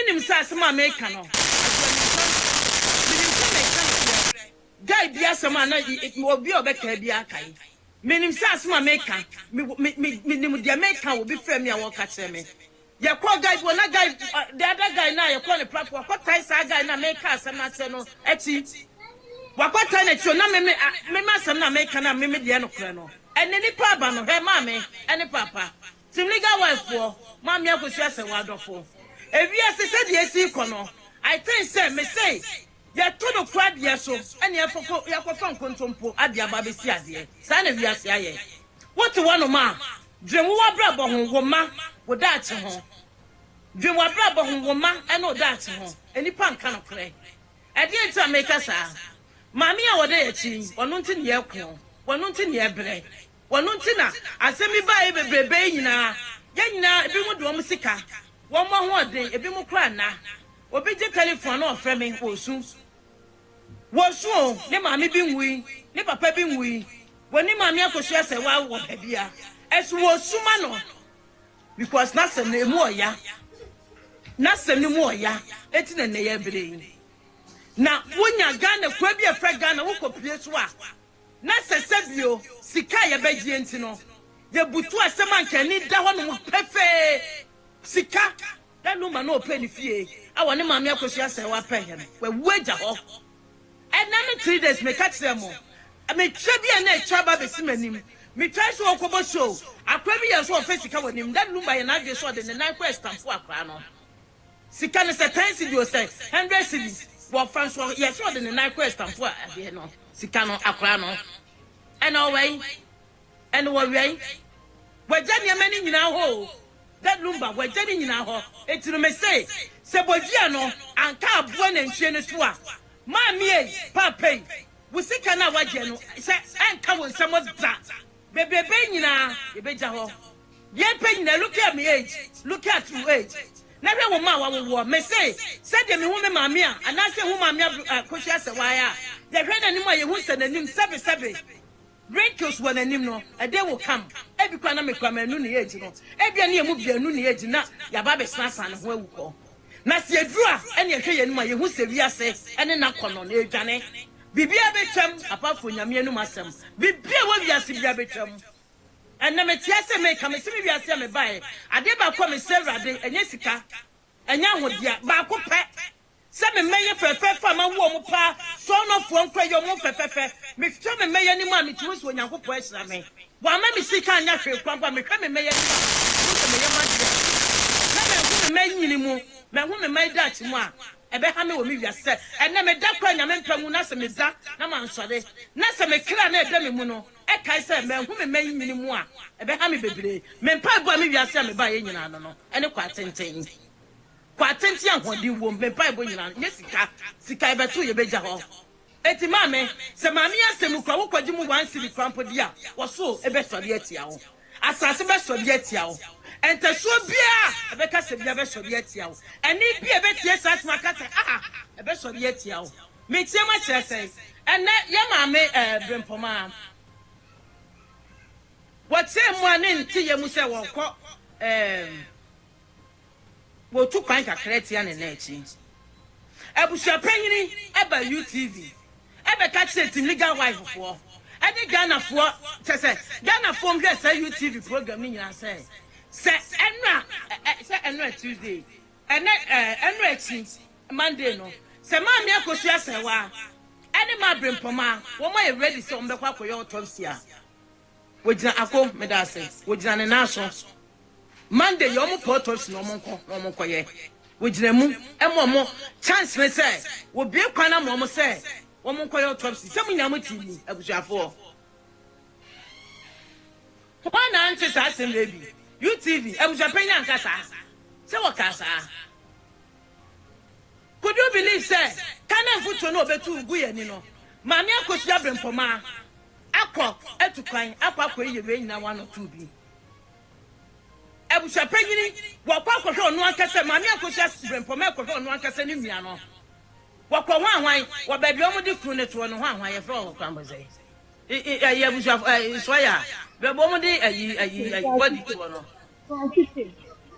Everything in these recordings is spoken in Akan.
minim sa asema America no guy bia sama na obi obeka bia kai minim sa asema America minim dia America obi frame ya work at me ya call guy one guy the other guy na ya call the platform what tie sa guy na America asema se no eti wakwata na tio na me asem na America na me dia no kra no ene ni pa ba no he ma me ene papa tim legal wife for ma me Akosua se wadofo ewiase se de esi kono I think say me say ya to no kwad ye so ene ya kofa nkontompo adia ba be si ade sa na wiase aye what one ma dwemu wa brabo ho wo ma wo da ache ho dwemu wa brabo ho wo ma ene wo da ache ho eni pa nka no kre e de nti America sa mami a wo da ya chi ono nti ne yakwo ono nti ne ebre ono nti na asemi ba e bebrebe nyina ya nyina ebi mu do mu sika wo mo ho de ebi mu kra na obi je telephone na ofre me wosu ne mami bi nwi ne papa bi nwi woni mami Akosua se wa wo bia esu wosu ma no because na se na mu oya na se ni mu oya eti na ne ya ebre na wonya Ghana kwa bi efre Ghana wo kopie so a na sesebio sika ye begie enti no ye butu asema nkani da ho no pefe sika da no ma no openi fie a woni maami Akosua se wa pehe no we wager ho and then 3 days me catch them me twebia na twaba besimanim me try so okobo show akwa bi ye so ofesika wonim da Lumba ye na age so de ne nan kwa stamp akwa no sika ne se 10 cedi o se 100 cedi wo François ye so de ne nan kwa stamp ade no sika no akwa no and we wajani many nyina ho that Lumba wajani nyina ho etinu me say se bogia no anka abo na nhie no so a ma me papa we sika na waje no se anka won some of that bebe nyina e beja ho ye pe nyina look at me age look at you age na hwe wo ma wo me say de me hu me ma me a ana se hu ma me Akosua se wa ya de hwe na nim a ye hu se nanim sebe wrinkles when a no a day will come. Every corner make come and no age no. Every near move your noon age na ya baby snaps and where we go. Nasi a draw and your hay and my who say we are safe and then knock on a jane. Bibia betum apart from Yamianu Masam. Bibia what we are Sibia betum. And never tiasa may come and see me as I buy. I did about come and Sarah and Jessica and young with ya Bako pet. Some mayor for my woman pa, son of one cry your mouth for Miss Tom may any money to us when you question me. While maybe see can you feel pump and become a mayor. May minimum, my woman made that to one. A behame will be yourself, and never that crying a man from Nasa Miza, Naman Sade, Nasa Mecran Demimuno, a Kaiser, man, woman may minimum, a behame baby, men pipe me yourself by any no, and a quite thing. Kwatenti anhodi wo mpa ebo nyina nyesika sika ebeto ye beja ho eti mame se mame asem kwa wo kwaji mu 1 cedi kwampo dia wo so ebesori atia ho asase besori atia ho ente so bia ebeka se bia besori atia ho eni bia ebetie satma kata ebesori atia ho metie ma kyerese ene ye mame Brempomaa what say mo ane nti ye mu se wo kọ wo tu kwan kakretia ne na echi Abusua Panyin eba UTV ebe ka chet legal wife for ade Ghana for say Ghana for hwe say UTV program ni nyina say enra Tuesday enra echi Monday no say ma me Akosua say wa ene ma Brempomaa wo ma ready say on be kwa koyo Autopsy a wo gina akọ me da say wo gina ne na so Monday you mo Autopsy no mo koye we gina mu mo chance me say wo bie kwana mo say wo mo koye Autopsy se mu nyamo TV abusuafo wana anche sa sem baby UTV Abusua Panyin ankasa se wo kasa could you believe say kana futo no obetu ugu ye ni no maami Akosua Brempomaa akọ etukwan akọ ye we nyina 1 or 2 bi Abusua Panyin wakwa kwhwe onu ankasa maami Akosua Brempomaa kwhwe onu ankasa ni nua no wakwa hwan wa ba bi omudi kru ne to no hwan ye fro wakwa mboze ayi Abusua soya be omudi ayi wadi to no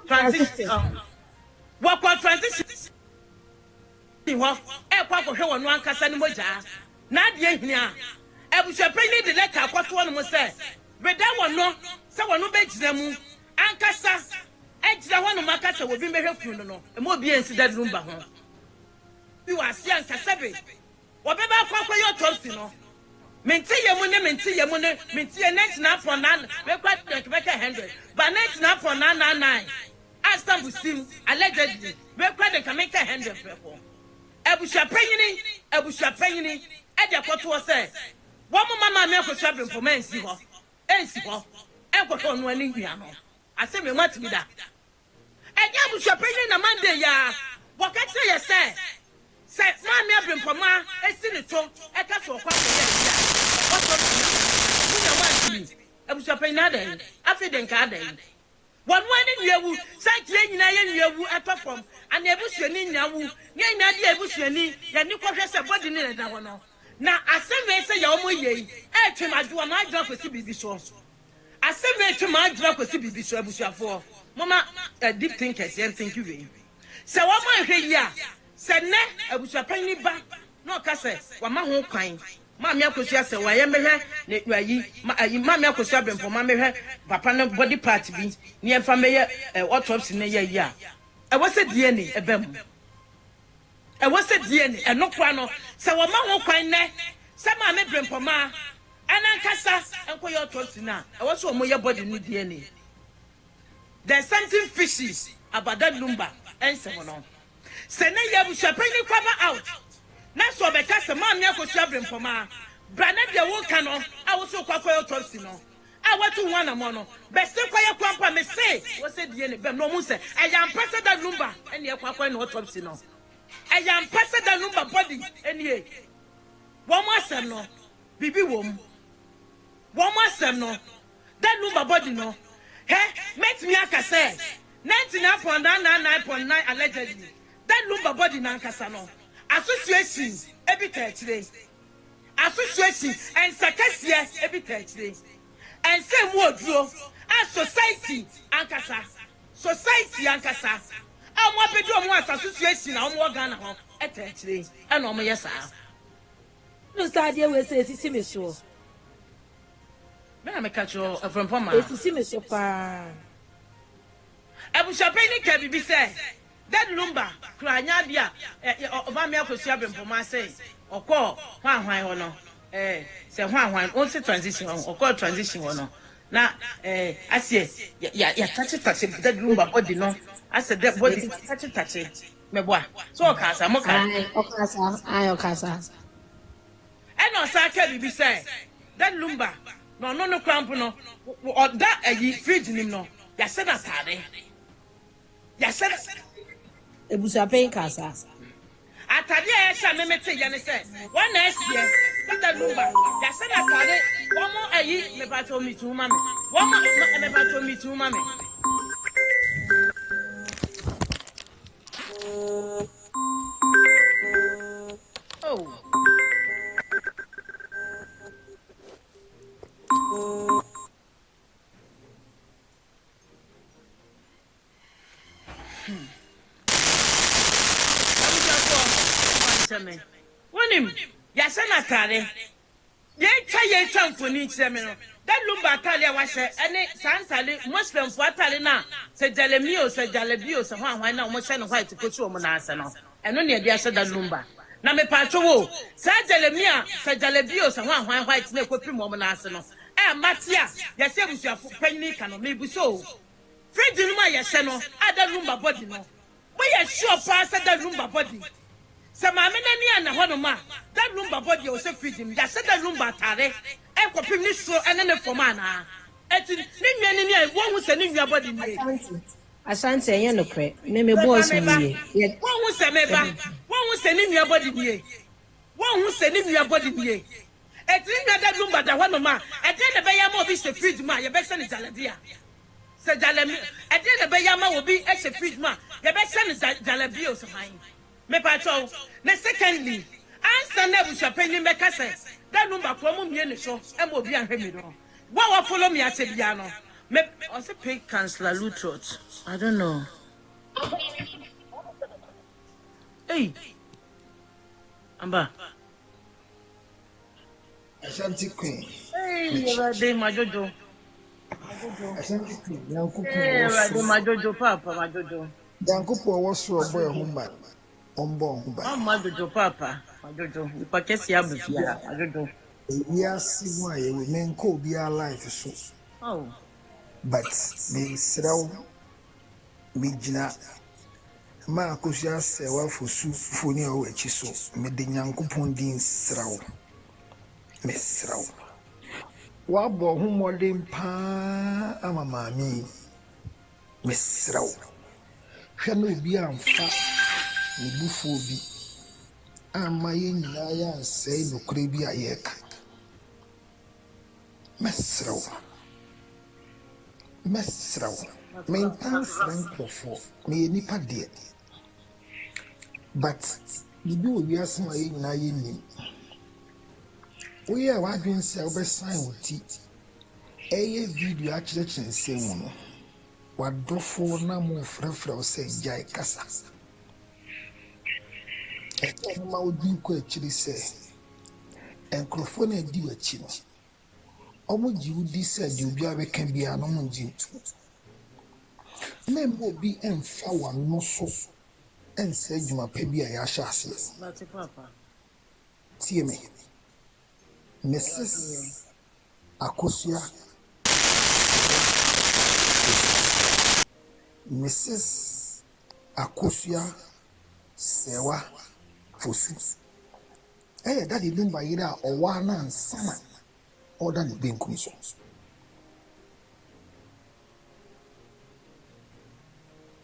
transition wakwa transition ho e kwa ko hwe wono ankasa ne moja na de hia abusua panyin de leka akwato no mo se beda wono se wono be gyina mu ankasa e gyina ho no makasa wo bi mehwe funu no e mo bi ensi da Lumba ho bi wase ankasa be wo be ba kwa yo Autopsy no menti yemu ne menti na for nan we kwa de beka 100 but 99.999 asta busim allegedly we kwa de kameka 100 people abusua panyin e de kwato se wo mo mama me Akosua Brempomaa ensi ho enkoto no ani hia no ase me matimi da e de abusua panyin na Monday ya wo ka tell you say mama Brempomaa esi ne to e ka so kwa abusua panyin adan afi den ka adan one one nyewu say kire nyina ye nyewu atofom ana ebusua ni nyawu nye nya de ebusua ni ye ni kohwe se body ni na ho no na aseme se ya omo ye e twemajo na adwa kwesi bibi so aseme twemajo kwesi bibi so abusuafo mama deep thinkers and think you we se wo mo hwe yi a se ne abusua panyin ba no ka se wa ma ho kwan mama Akosua se wa ye mehwe ne ayi mama Akosua Brempomaa mehwe papa no body part bi ne emfa meye autopsy ne ye yi a e wo se DNA e bem e wo se DNA e no kwa no se wo ma ho kwan ne se mama Brempomaa anankasa enko ye Autopsy na e wo so mo ye body ni DNA there's something fishy about that Lumba and se no se ne ye abusua panyin cover out na so be ka se mama Akosua Brempomaa brana de wo kan no a wo so kwa Autopsy no a watu wana mo no be se kwa ye kwampa me se wo se die ne bem no mu se e ya mpese da Lumba ene ye kwa no Autopsy no e ya mpese da Lumba body ene ye wo mo asem no bibi wo mo asem no da Lumba body no he met me aka se 99.999.9 allegedly da Lumba body na nkasa no association ebi tachire association and sakasia ebi tachire and say mu oduro a society ankasa a mo abedo mo association a mo Ghana ho etachire e no mo yesa no stade we say sisi me so me na me catch you from Poma sisi me so pa abusua panyin ka bibi say that Lumba kranya dia mama Akosua Brempomaa say okọ hwan ho no say hwan on say transition okọ transition ho no na asie ya touch that Lumba body no ase that body touch meboa so okasa mo ka okasa eno sa ka bibi say that Lumba no cramp no or that fridge nim no ya se na tare ya se abusua panyin kasa atade a yesha memete ye ne se one next year that Lumba ya se na tare wo mo ayi me pato mi tu mame wo mo me pato mi tu mame oh Wonim ya senatare ye twa mfoni kireme no that Lumba atale wa hye ene sansale muslim fo atale na se jalemio se jalebio se hwan na mo hye no white ko tuo mo na ase no eno ne dia hye that Lumba na me pacho wo se jalemia se jalebio se hwan white na ko prim mo na ase no matia ya se abusua panyin ka no me buso fridge no ma ya hye no that Lumba body no we ya sure pass that Lumba body sama me nani ana ho no ma that Lumba body o se feed ya se that Lumba tare e ko pim ni so ene ne form ana eti ni nwa ni wo hu se ni nwa body ni asante enye no kre me boss mi ye wo hu se me ba wo hu se ni nwa body ni wo hu se ni nwa body ni eti ni nwa that Lumba da ho no ma e de ne be ya ma obi se feed ma ye be se ni jaladia se jalemi e de ne be ya ma obi e se feed ma ye be se ni jalabio so han me patrol na secondly answer na abusua panyin be ka say that Lumba ko mo mie ne so e mo obi ahwe mi no wa follow me at bia no me o say pay Councillor Lutterodt I don't know hey Amba. Ashanti Queen. Hey, Rade Majojo. Ashanti Queen. Yankupu Hey, Rade was Majojo, Papa, Majojo. Yankupu was so a boy human. Ombo human. Oh, Majojo, Papa, Majojo. You pakesi abufia, Majojo. We are see why we men could be our life so. Oh. But me srow me jina ma Akosua sewa fosu foni o echi so me de Nyankopon din sraw me sraw wa bo hu modern pa ama maami me sraw hwe na obi amfa ne bufu obi ama ye nyina ya sei no kure bi ayeka me sraw mentan frankrofo me nipa de but bibi obi asema ye nyina ye nim we are wadwen se obesan woti eye video akyerɛkyerɛ nsɛm no wadɔfo na mo frɛfrɛ sɛ gyae kasa ɛtɔ ma odi kɔ akyiri sɛ enkrofo na di wachi no omo ji udi sɛ di obi abɛka bia no mo nji ntu membo bi emfa wano so ense adwuma pa bi a ya hye ase Lati Papa. tie me Mrs. Akosua Mrs. Akosua Sewa Fosu daddy Lumba yira owa na nsana oda ne benkum so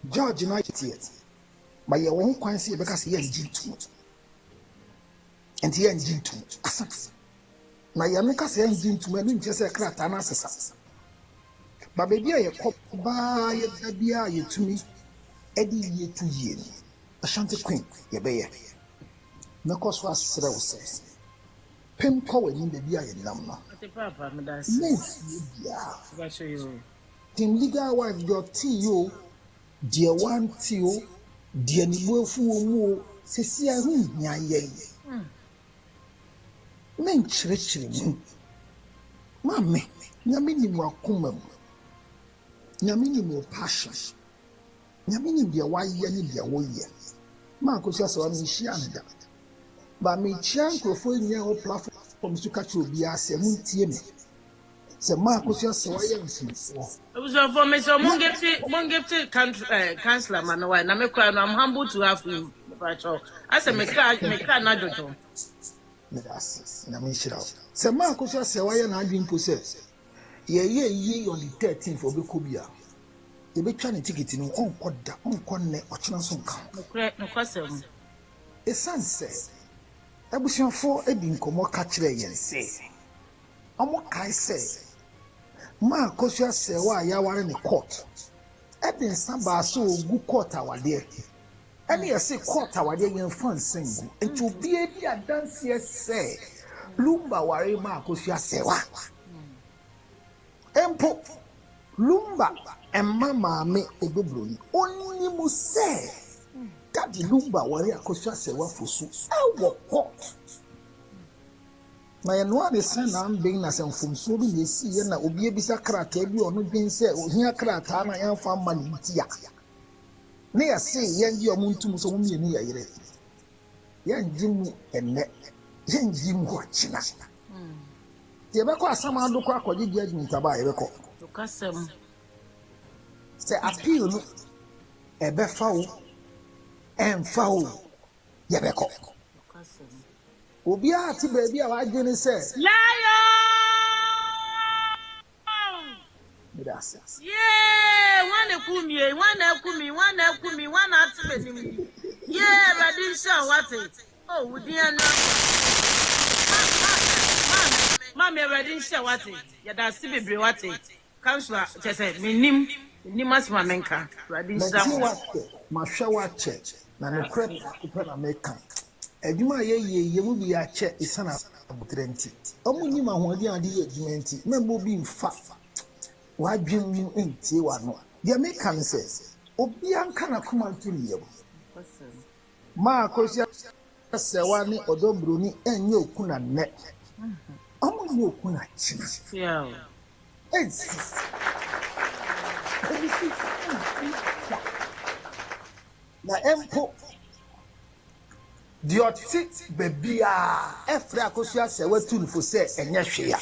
George na tie ma ye won kwan se be ka se ye ngintu enti ye ngintu asa na ye me ka se ngintu ma ni nche se krata na asesa ba bebi a ye kɔ ba ye da bia ye tumi edi ye tu ye ni Ashanti Queen ye be ye me ko so asere wo se pem kɔ wani bebi a ye nam no Lati Papa, me das. yes bia Go show you. team legal wife your TO dear one TO dear ni bofu wo mu sesi a hu nya ye men kyerɛkyerɛ mu mame nyame ni mu akoma mu nyame ni mu passion nyame ni bia wayɛ ni bia woyɛ ma Akosua sɛ wa me hyia nda ba me kyia nkrofo nyɛ ho platform so ka kyerɛ obi asɛ mu tie me sɛ ma Akosua sɛ wayɛ mfimfo So for me, so Mongifty Councillor Manoa, na me cry, I'm humble to have him. I said, me car, na Jojo. me das na me hyira sɛ ma Akosua sɛ wayɛ na adwin po sɛ ye on the 13th obekɔ bia ye betwa ne ticket no onkɔ da onkɔ ne ɔkyena so nka No kwasem. esan sɛ abusuafo edi nkɔmɔ ka kyerɛ yɛn sɛ ɔmo kae sɛ ma Akosua sɛ wa yaware ne court ɛde nsa baaso ogu court awadeɛ ɛne yɛse court awadeɛ yɛn fa nsengu enti obi edi adanseɛ sɛ Lumba ware ma Akosua sɛ wa empo Lumba emma maame odobroni oni mu sɛ daddy Lumba ware Akosua sɛ wa fosu ɛwɔ court na ye no ade sɛ na mbɛn na sɛ mfomso bi na esi ye na obi ebisa krataa bi ɔno dwen sɛ ohia krataa na yɛmfa ma ne ntia ne yɛ se yɛn gye ɔmo ntum so mo mienu yɛ yere yɛn gye mu ɛnɛ yɛn gye mu ɔkyena yɛbɛkɔ asam adokɔ akɔgye judgment aba yɛbɛkɔ No kwasem. sɛ appeal no ɛbɛfa wo ɛmfa wo yɛbɛkɔ No kwasem. obi a te baabi a wadwe ne sɛ Lion! medase Yeah, one kumi, one atbenim. Yeah, Radisha, what it? Oh, would you know? Mammy, Radisha, what it? Yeah, that's Sibi, what it? Councillor, just said, Minim, Nimas Mamenka, mɛnti Radisha. wakyɛ mahwɛ wakyɛ na nokorɛ baako na meka adwuma a yɛyɛ yɛ mu bi akyɛ ɛsiane abotrɛ nti ɔmo nim ahoɔden ade yɛ adwuma nti mɛmbɔ bi mfa wadwen mu ntie wano deɛ meka ne sɛ obia nka n'akoma nto ne yam ma Akosua sewa ni odobroni enye okuna ne omo ni okuna china Yeah. na empo dioti bebia efra Akosua sewa tunfo se enye hwe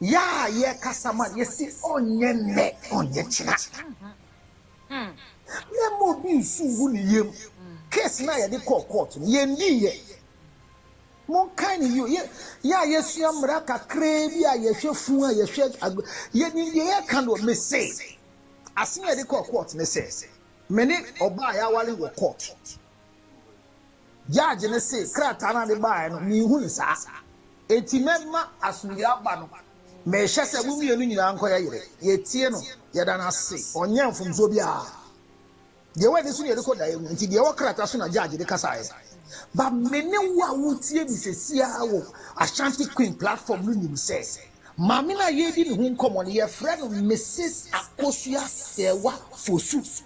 ya ye kasama yesi onye ne onye china Nemo bi sungu ni yem. Case na ye de court ye ndi ye. Mon kan ni yo ya yesu amra kakra bi a ye hwefu a ye hwe ye ni ye kan do me say. Asin ye de court ne say. Mene oba ya wale wo court. Judge ne say krata na de ba no mi hu ni sa. Enti memma asun ya ba no. Me hye se bu mienu nyina anko ya yire. Ye tie no ye da na say. Onye mfumzo bi a the way this year record until the worker so na judge the kasa but many wa wutie bi sesia wo Ashanti Queen platform no nim say mama na ye di ne hu nkomo ye friend Mrs. Akosua Sewa Fosu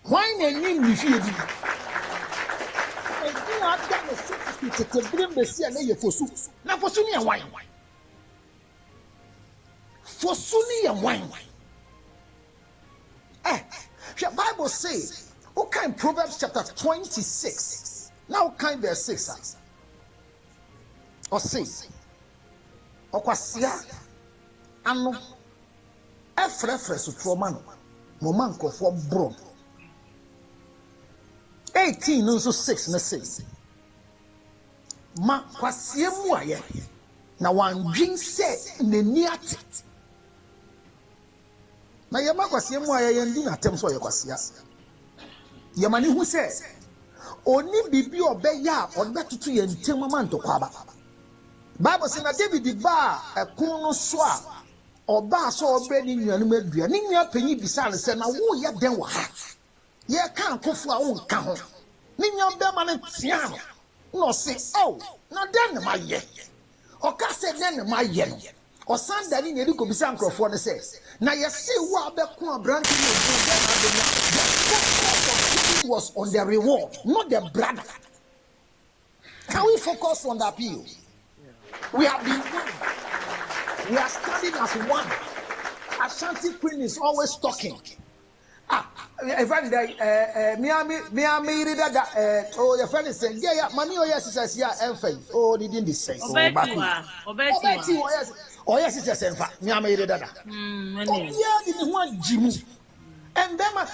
why na nim ni fie di e di na da no so to bring besia na ye Fosu na Fosu ni wine Fosu ni wine the Bible says, okay, in Proverbs chapter 26, now kind verse 6, or say, Okwasia, ano, efrefre su tromano, momanko for bro. 18 also 6 na says, ma kwasia muaye, na wan dream se ne niatit. Na yema kwasia mu aya yendi na tem so ye kwasia yema ni hu se oni bibi obeya odbetutu ye ntem ma ntokwa ba Bible say na David ba ekun no so a oba so obe ni nuanu madua ni nua panyi bisa ne se na wo ye den wa ha ye kan kofu a wo nka ho ni nua be ma ne tia no se oh na den ne ma ye o ka se den ne ma ye no o san dani ne ko bisa nkrofo ne se na yesi wo abeko abrant was on the reward not the brother. Can we focus on the appeal? We have been one. We are standing as one. Ashanti Queen is always talking. A friend Miami that oh your friend is saying yeah money oh yes says yeah enfay oh they didn't say Obeti oh yes it says enfa Miami that yeah the one jimu and them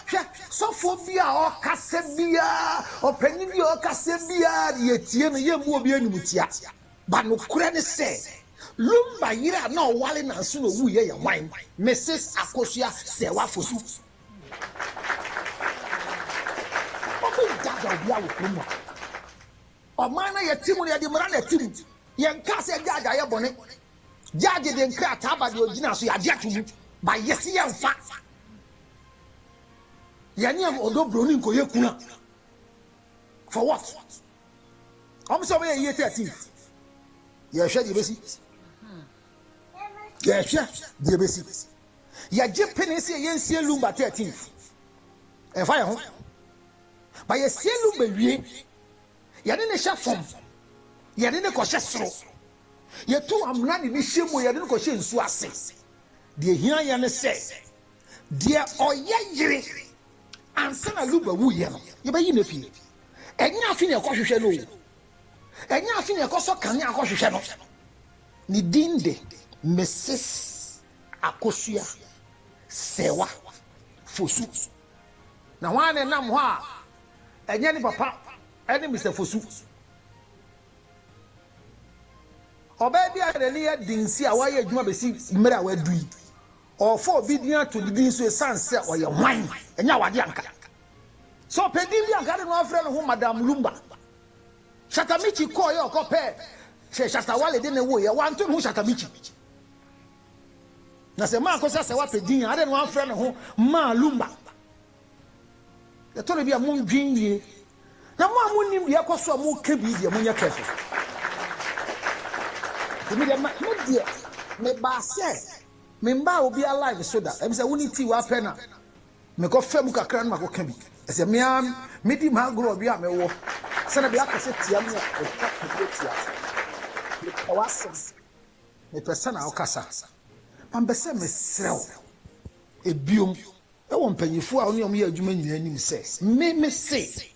so phobia or kasebia or penibia or kasebia ye tie no ye mu obi animtia but no kura ne say Lumba yira na wale na so no wu ye wine Mrs. Akosua Sewa Fosu o mana ye timu ye di mara na timu ye nka se jaja ye bone jaje de nka taba de ogina so ya de atumu ba yesi ye mfa ye ni am odobro ni nkoye kuna for what so be ye 13 ye hwe de besi ye hwe de besi ye je penisi ye nsie Lumba 13 e fa ye ho ba ye sie Lumba wie ye ne hye fom ye ne ko hye soro ye tu amna ne hye mu ye ne ko hye nsu ase de hia ye ne se de oye yire ansa na Lumba wu ye no ye ba yi na fie enya afi ne ko hwehwe no enya afi ne ko so kan ya ko hwehwe no ni dinde Mrs. Akosua Sewa Fosu na wane nam ho a enya ni papa eni Mr. Fosu oba bia de ne dinsi a waye adwuma besi mmere a wadui ofo obidia to didin so sanse oye hwan enya wade anka so pedi bia anka de no afre no ho Madam Lumba Shatamichi ko ye okope she Shatawale de ne wo ye wanto no Shatamichi na se ma Akosua Sewa pedin ade no afre no ho ma Lumba ya to bia mo ndwin yie na mo amunim de akoso mo ka bi de mo nya kefo me de ma de me ba se me mba obi alive so da e be se woni ti wa pena me ko fam kakra na ko ka bi e se me di ma gro obi a me wo Sana be akase tiam no e ka ko tia me kawasem me pesa na okasa man be se me srew ebiom e won panyifo a oni om ye adwuma nyina nim se me se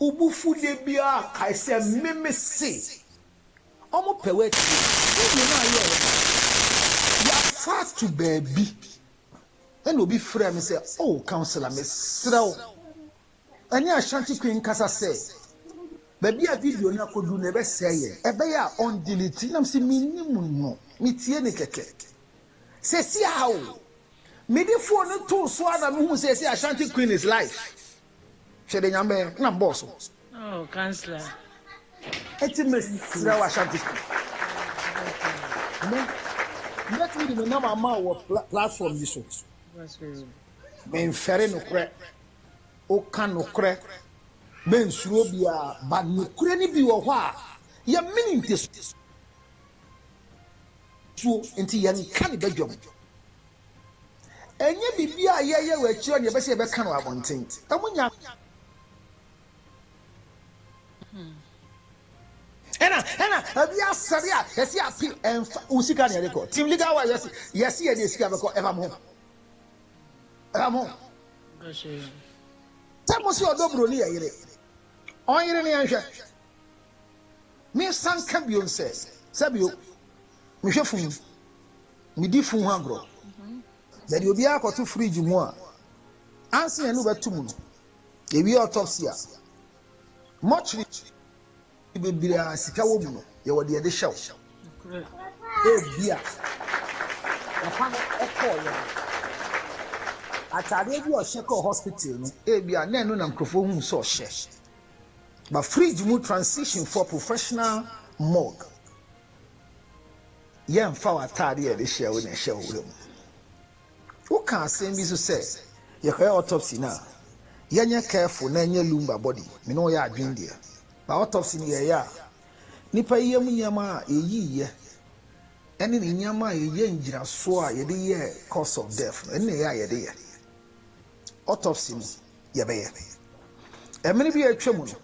ubufu de bia kai se me se omo pewe far to baby and obi frɛ me say oh counselor me srew ani Ashanti Queen kasa say baby a video na kodu na be say ye ebe ya on delete nam se minimum no metie ne keke se si how me di phone to so na me hu say Ashanti Queen is life she de nyambe na boss Oh, counselor. Eti me srew Ashanti Queen let me the number ma platform this so me nfere no kre o kan no kre ben suro bia ba no kre ni bi wo ho a ya mininte so enti yan kan badwom enye bibia ye wa kiro ne be se be kan wa bonten amunya ena abia sabia yesi api enfa usika ne record team legal wa yesi ye de sika be ko eva mo Tamo si odobro ni yire. On yire ni anhwe. Me sanka bion se. Sabio. Me hwe fun. Me di fun ho agro. Da di obi akoto fridge mu a. Anse enu betum no. E wi autopsy a. Mochri bebiri a sika wo mu no. Ye wo de hyew. E bia. Apa no ekọ atade bi o sheko hospital no bia na enu na mkrofo hu so hye but fridge mu transition for professional morgue yen fa atade e de hye wo na hye wo mu wo ka asem bi so say ye kwa autopsy na yenye careful na enye lumba body me no ya adwen dia ba autopsy ni ye ya nipa yem nyama eyiye ene ni nyama ye ngira so a ye de ye cause of death ene ya ye de ye autopsy ni ye be ye emini bi atwam no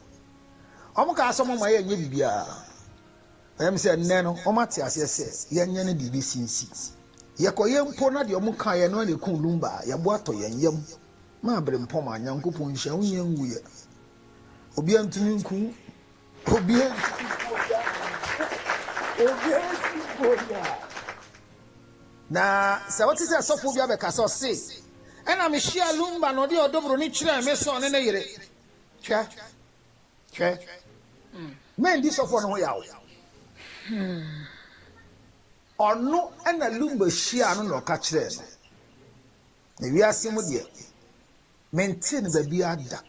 omo ka asomo ma ye nye bibia em se nne no omo te ase se ye nye ne bibi sinsi ye koye mpo na de omo ka ye no ne kun lumba ye bo ato ye nyam ma Brempomaa nyankopon hia unye nwuye obi antumi nku obi na se woti se sofo bia be kasa se ena me hia lumba no de odobro ni kire me so ne yire hwe men di sofo no ho yawo onu ena lumba hia no no ka kire no na wi asemu de maintain ba bia ada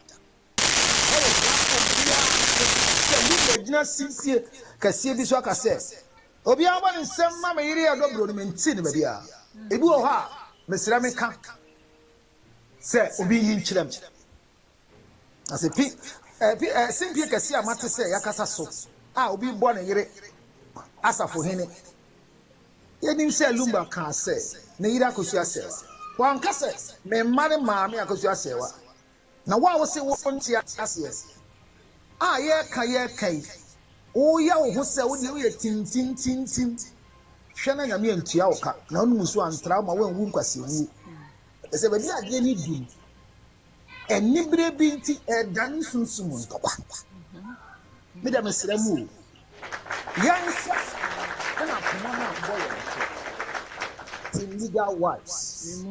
gina sinsie kasie bi so akase obi aba nsem ma me yire odobro ni maintain ba bia ebi wo ha mesira me ka se obi yin kirem ase pi simpie kasie amate se yakasa so obi bo na yire asafo hene yenim se lumba ka se na yire Akosua se wan ka se me mare maame Akosua se wa na wa se wo nti ase ye kai o ya wo se wo de wo ye tin hwe na nyame antua wo ka na onu muso antra ma wan wu nkwase wu ese ba bi ade ni dum eni bre bi nti dan sunsum ntokwa me da mesra mu yansa na kuma na boy in legal wives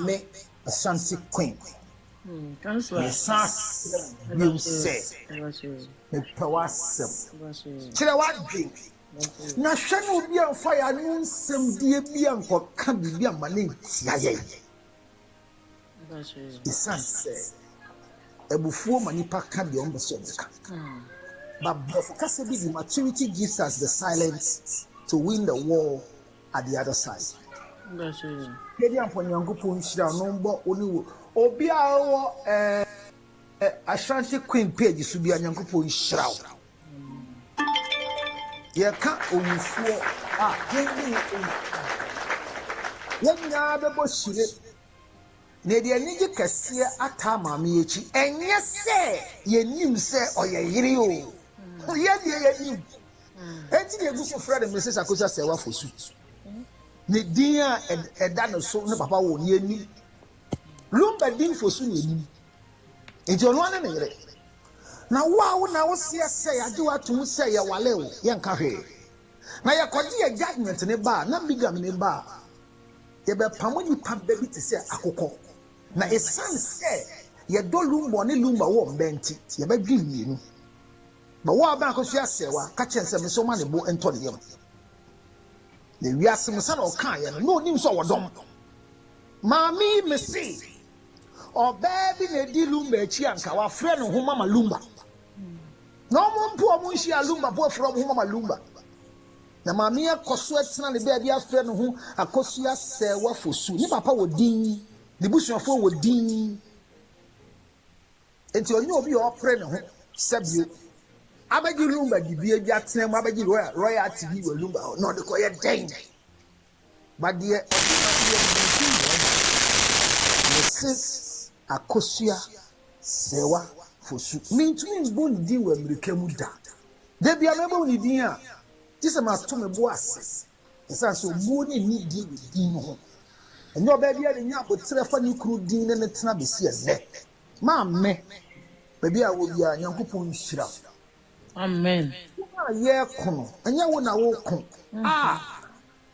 me Ashanti Queen Counselor. You say me pawasem kire wadwe na hwe no obi amfa ya no nsem die bi ankoka bibi amane ntia ye isanse ebufuo manipa ka de ombe so beka but kase bi the maturity gives us the silence to win the war at the other side. Kedi amponyangopo nhira no mbo oni wo obi a wo Ashanti Queen page so bi anyangopo nhira wo ye ka owufuo yendi yenya bebo shire na de anigye kɛseɛ ata maame echi ɛnyɛ sɛ yɛnim sɛ ɔyɛ yere o yɛ deɛ yɛnim enti de egu so frɛ de Mrs. Akosua Sewa Fosu ne din a ɛda no so ne papa wɔ ne anim Lumba din Fosu ne anim enti ɔno ane ne yere na wo na wo se sɛ ade watum sɛ yɛ wale wo yɛ nka hwee na yɛ kɔgye yɛ judgment ne ba na bigam ne ba yɛ bɛ pamo nipa baabi te sɛ akokɔ na esan sɛ yɛ dɔ Lumba ne Lumba wɔ mbɛnti yɛ bɛ dwi mienu ba wo aba Akosua Sewa ka kyɛn sɛ me so ma ne bo ntɔ ne yam na wiase mo sa na ɔka yɛ no onim so wɔdɔm maami me se ɔbaa bi na di Lumba akyi anka wafrɛ no ho mama Lumba na ɔmo mpo ɔmo nhyi Lumba po afrɛ ɔmo ho mama Lumba na maami Akosua tena ne baabi afrɛ no ho Akosua Sewa Fosu ni papa wɔ din ne busuafo wɔ din enti onye obi ɔpre ne ho sɛbio abagi Lumba dibie bi atena mu abagi royalty bi wɔ Lumba no de ko yɛ den badeɛ Mrs. Akosua Sewa Fosu mintumi mbo ne din wɔ Amerika mu da bia mebo ne din a tise ma to me bo ase esan so bo ne ni din wɔ din no ho enyo ɔbaa bia ne nya abotre fa ne kuru din ne tena besi ɛnɛ ma me baabi a wo bia Nyankopɔn nhyira Amen. Ye kono, anya wo na wo kon.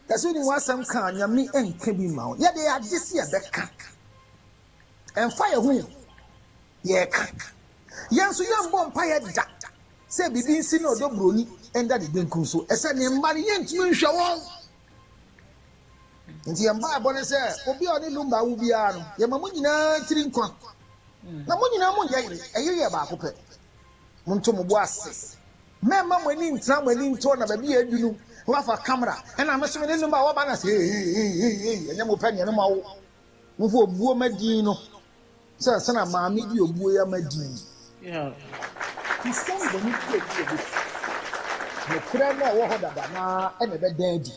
That's ni wasam kan nyame enka bi ma wo. Ye de agese ye beka. Emfa ye hu ye ka. Ye nso ye mbɔ mpa ye da. Se bibi nsi na odo broni enda de benku so. Ese ne mba ne ye ntumi nhwe won. Nti ye mba abɔ ne se obi a ne Lumba wo bia no. Ye mamu nyina tiri nkwa. Na mo nyina mo ye ye ba akopɛ. Monto mo bo ase mema mo ni ntra mo ni nto na ba bi adunu wa fa camera na me so me Lumba wo ba na se enya mo pɛ ne no ma wo mo fo obuo madin no se na maami bi obuo ya madin stand the need to no kra na wo ho dada na e na be dan di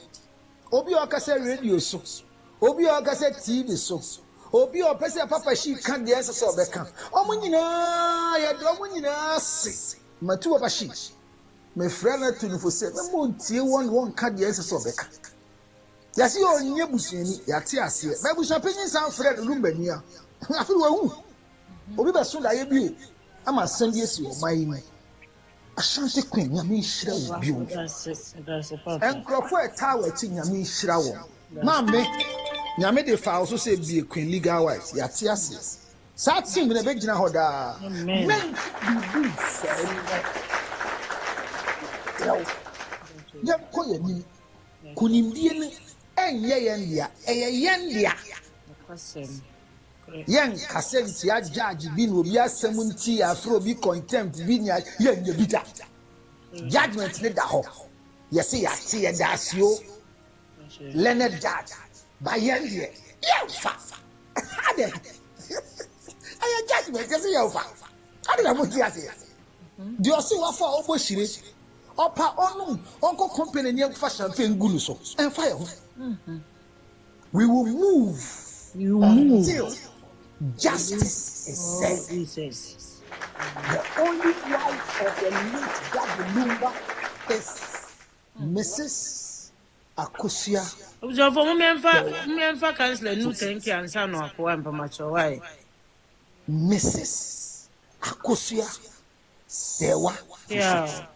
obi o ka se radio so obi o ka se TV so obi o pese papa shi kan de ese so obeka omo nyina ya do omo nyina se matu papa shi me frana tunu fo se me montie won kan de ese so obeka ya si onye busuani ya te ase me busu panyin san frɛ no Lumba ni a afi wa hu obi be so da ye bi ama sandi esi o mai ni Ashanti Queen nyame hira wo bi o enkrofo eta wa ti nyame hira wo ma me nyame de fa so say be Queen legal wise ya te ase sa team na be gina ho da men bi ya ko ya ni kunimdie ni enye yendia yendia yen kasenti ya judge bi no obi asem nti afro bi contempt bi nya yenye bi da judgment ne da ho yesi ya te ya da asio learned judge by yendia fa ade aya judgment yesi ya fa ade na mo ti ase di osi wa fa obo shire opa onum onko company ni fa champagne gulu so en fa ye ho we will move until justice is said. The only wife of the late Daddy Lumba is Mrs. Akosua. So for me, Councillor Lutterodt answer no akwa mpamacho why. Mrs. Akosua Sewa. Yeah.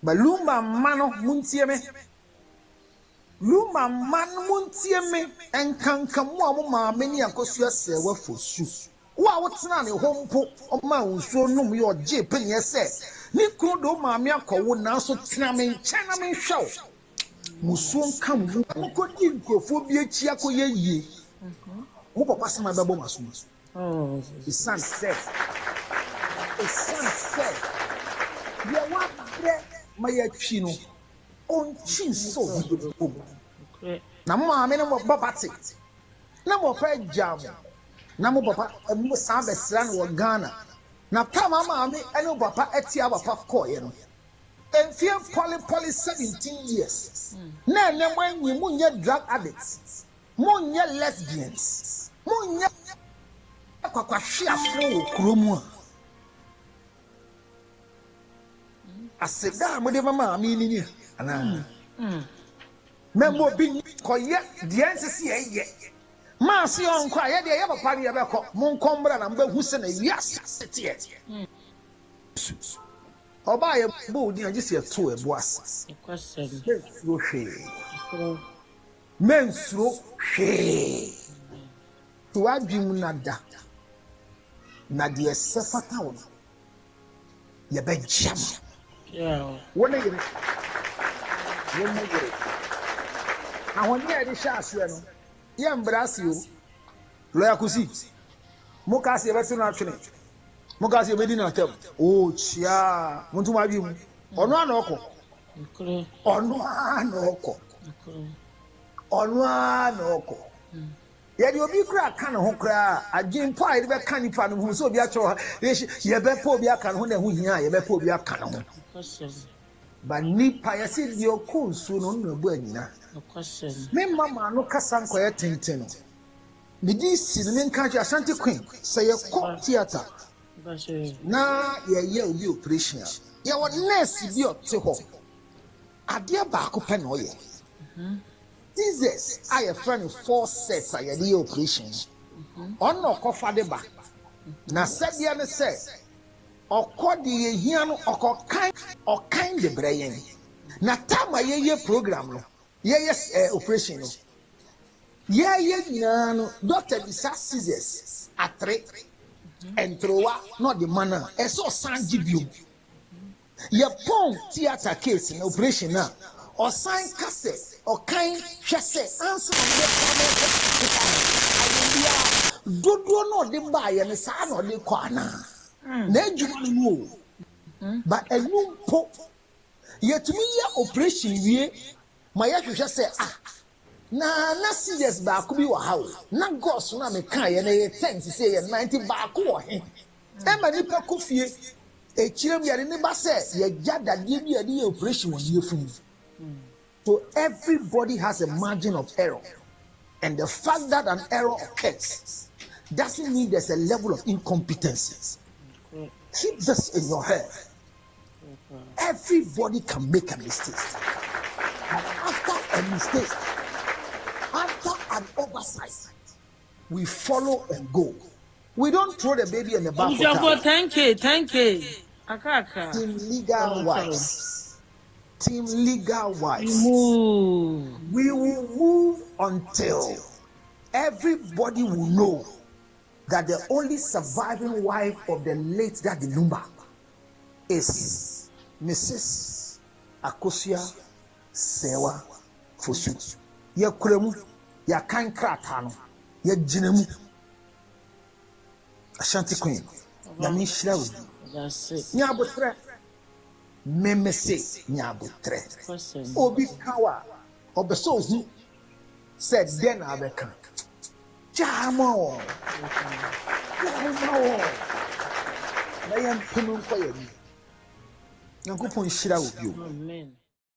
But Lumba mano muntie me. Lumba man muntie me enkankamu a mo maame ni Akosua Sewa Fosu. Wa wotena ne hompo oma nsuo num ye oje penye se ni kunu do maame akowo na so tena me nkyɛn na me hwɛw. Musuo nka mu akodi nkofo bi akyi akoye yie. Mo papa sama bɛbɔ maso. Oh, the son said. Ya wa bre maya twino on chin so na maame na mo babate na mo pa jam na mo papa mo sa be sra no Ghana na pa maame ene papa etia papa koye no and fear poly 17 years. Na when you munye drug addicts, munye lesbians, munye kwakwashia fo kromu. Aseda mo de mama mi ni ana. Membo bi koye de nsisi ye. Ma si on kwa ye de ye papa ne ye be ko. Mon kombra na mba hu se na wiase sete. Oba ye bo di anje se to ebo asa. Mensuro hwe. To adwim nada. Na de sefata wo. Ye be jam. Yeah. Wona yire. Wona yire. Ahonye ade sha ase no. Ye mbrasi o. Lo yakusi. Mukasi ye betu na atwene. Mukasi ye bedi na tem. Oh chia. Muntu ma bi mu. Ono ana okọ. Ono ana okọ. Ono ana okọ. Ye di obi kura aka ne ho kura agimpo a ye be ka nipa no hu so obi a cho ye be po obi aka ne ho na hu hia ye be po obi aka ne ho. But nipa ye se di okunsu no no bu anyina. Me mama no kasa nkoye tenten. Me di si no nka je Ashanti Queen say ye ko theater. Na ye obi operation. Ye wo nurse bi o te ho. Ade ba ko pe no ye. Jesus, I have friend 4 sets I had the operation. On no cofa de ba. Na said the other said, or call the hiano or kind the brain. Na time I ye program no. Yes, operation no. No, Doctor Bisa scissors at 3 and throw not the manner. And so San Gibium. Ye pong theater case in operation now. Or sign cassette or kind chasse answer do no the buy and the son or the corner. No, but a new pope. Yet me operation ye my actual just say na serious back be wa how na ghost na me kan ye na 10 to say 90 back wo he e ma ni pa kofie e chirem ya ni ba say ye jada de bi ye operation won ye fun. So everybody has a margin of error. And the fact that an error occurs doesn't mean there's a level of incompetence. Keep this in your head. Everybody can make a mistake. And after a mistake, after an oversight, we follow and go. We don't throw the baby in the bath. Thank you. Akaka. In legal wise. Team legal wise, we will move until everybody will know that the only surviving wife of the late Daddy Lumba is Mrs. Akosua Sewa Fosu. Ya kuremu, ya kan kratano, ya jinemu. Ashanti Queen, ya mishrawu. That's it. Nyabotre. Memese nyabutre obi kawa obeso hu said then abeka jamo na yam punu ko yami nyankopon hira wo bio. Amen.